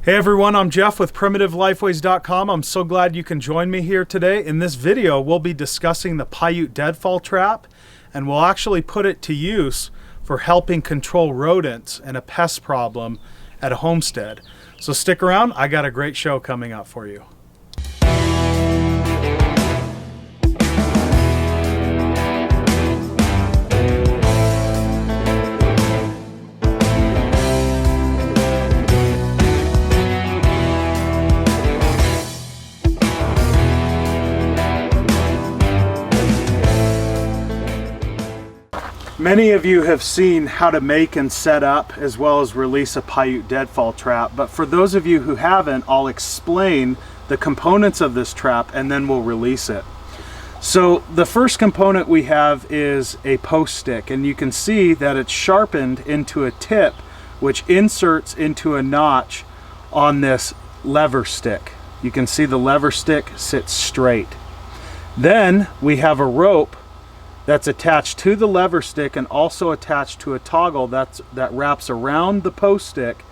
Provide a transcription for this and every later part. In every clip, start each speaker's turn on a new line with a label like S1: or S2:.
S1: Hey everyone, I'm Jeff with PrimitiveLifeways.com. I'm so glad you can join me here today. In this video, we'll be discussing the Paiute Deadfall trap, and we'll actually put it to use for helping control rodents and a pest problem at a homestead. So stick around, I got a great show coming up for you. Many of you have seen how to make and set up as well as release a Paiute Deadfall trap, but for those of you who haven't, I'll explain the components of this trap and then we'll release it. So the first component we have is a post stick, and you can see that it's sharpened into a tip which inserts into a notch on this lever stick. You can see the lever stick sits straight. Then we have a rope that's attached to the lever stick and also attached to a toggle that wraps around the post stick,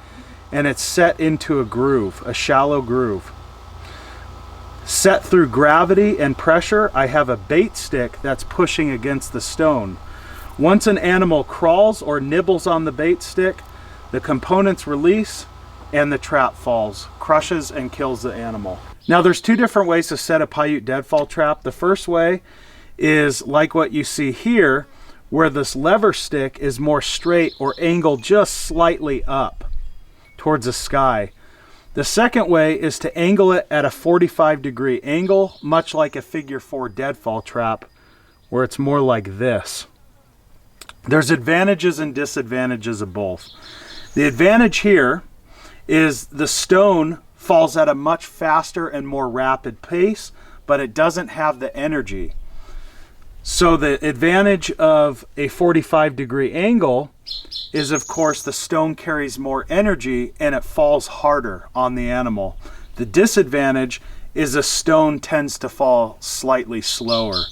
S1: and it's set into a groove, a shallow groove. Set through gravity and pressure, I have a bait stick that's pushing against the stone. Once an animal crawls or nibbles on the bait stick, the components release and the trap falls, crushes and kills the animal. Now there's two different ways to set a Paiute Deadfall trap. The first way is like what you see here, where this lever stick is more straight or angled just slightly up towards the sky. The second way is to angle it at a 45-degree angle, much like a figure 4 deadfall trap, where it's more like this. There's advantages and disadvantages of both. The advantage here is the stone falls at a much faster and more rapid pace, but it doesn't have the energy. So the advantage of a 45-degree angle is, of course, the stone carries more energy and it falls harder on the animal. The disadvantage is the stone tends to fall slightly slower.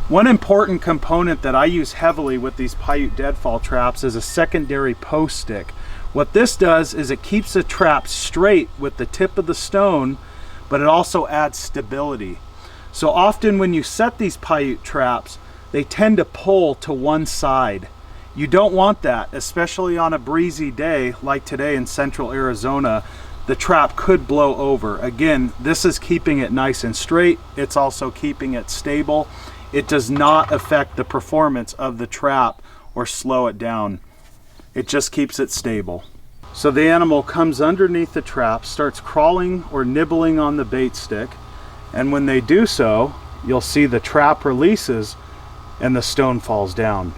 S1: One important component that I use heavily with these Paiute Deadfall traps is a secondary post stick. What this does is it keeps the trap straight with the tip of the stone, but it also adds stability. So often when you set these Paiute traps, they tend to pull to one side. You don't want that, especially on a breezy day like today in central Arizona. The trap could blow over. Again, this is keeping it nice and straight. It's also keeping it stable. It does not affect the performance of the trap or slow it down. It just keeps it stable. So the animal comes underneath the trap, starts crawling or nibbling on the bait stick, and when they do so, you'll see the trap releases and the stone falls down.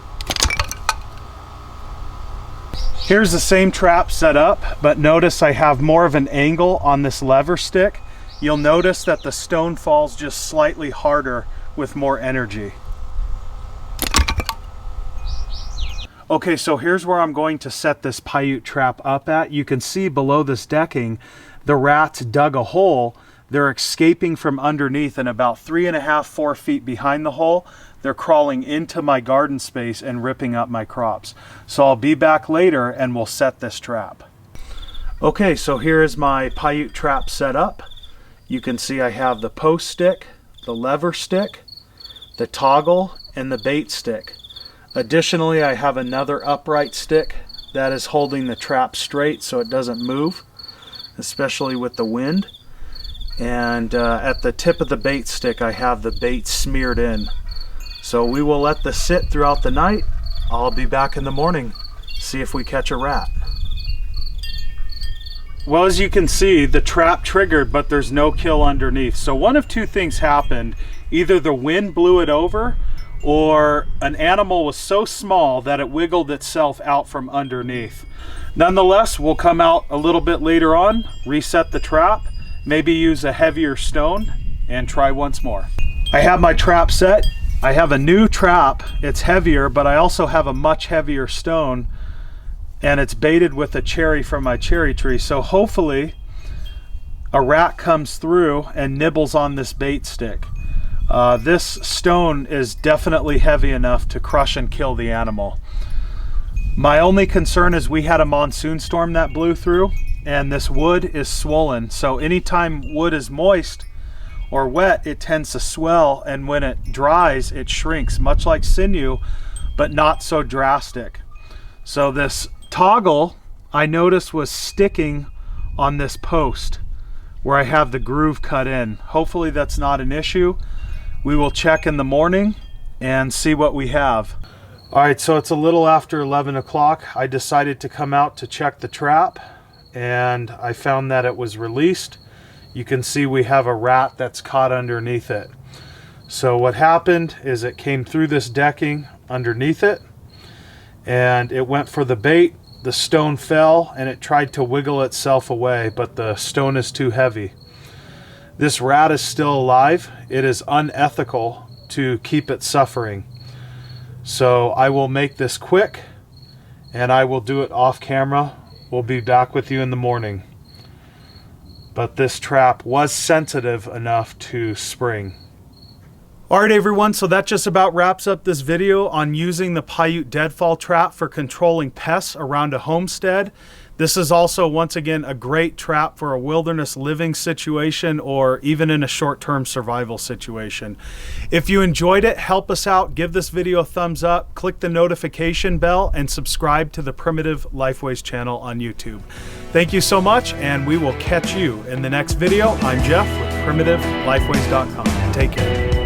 S1: Here's the same trap set up, but notice I have more of an angle on this lever stick. You'll notice that the stone falls just slightly harder with more energy. Okay, so here's where I'm going to set this Paiute trap up at. You can see below this decking, the rats dug a hole. They're escaping from underneath, and about 3.5 to 4 feet behind the hole, they're crawling into my garden space and ripping up my crops. So I'll be back later and we'll set this trap. Okay, so here is my Paiute trap set up. You can see I have the post stick, the lever stick, the toggle, and the bait stick. Additionally, I have another upright stick that is holding the trap straight so it doesn't move, especially with the wind. And at the tip of the bait stick, I have the bait smeared in. So we will let this sit throughout the night. I'll be back in the morning, see if we catch a rat. Well, as you can see, the trap triggered, but there's no kill underneath. So one of two things happened. Either the wind blew it over, or an animal was so small that it wiggled itself out from underneath. Nonetheless, we'll come out a little bit later on, reset the trap, maybe use a heavier stone, and try once more. I have my trap set. I have a new trap. It's heavier, but I also have a much heavier stone, and it's baited with a cherry from my cherry tree. So hopefully a rat comes through and nibbles on this bait stick. This stone is definitely heavy enough to crush and kill the animal. My only concern is we had a monsoon storm that blew through, and this wood is swollen. So anytime wood is moist or wet, it tends to swell, and when it dries, it shrinks, much like sinew, but not so drastic. So this toggle, I noticed, was sticking on this post where I have the groove cut in. Hopefully that's not an issue. We will check in the morning and see what we have. All right, so it's a little after 11 o'clock. I decided to come out to check the trap, and I found that it was released. You can see we have a rat that's caught underneath it. So what happened is it came through this decking underneath it, and it went for the bait. The stone fell, and it tried to wiggle itself away, but the stone is too heavy. This rat is still alive. It is unethical to keep it suffering. So I will make this quick, and I will do it off camera. We'll be back with you in the morning. But this trap was sensitive enough to spring. All right, everyone, so that just about wraps up this video on using the Paiute Deadfall trap for controlling pests around a homestead. This is also, once again, a great trap for a wilderness living situation or even in a short-term survival situation. If you enjoyed it, help us out. Give this video a thumbs up, click the notification bell, and subscribe to the Primitive Lifeways channel on YouTube. Thank you so much, and we will catch you in the next video. I'm Jeff with PrimitiveLifeways.com. Take care.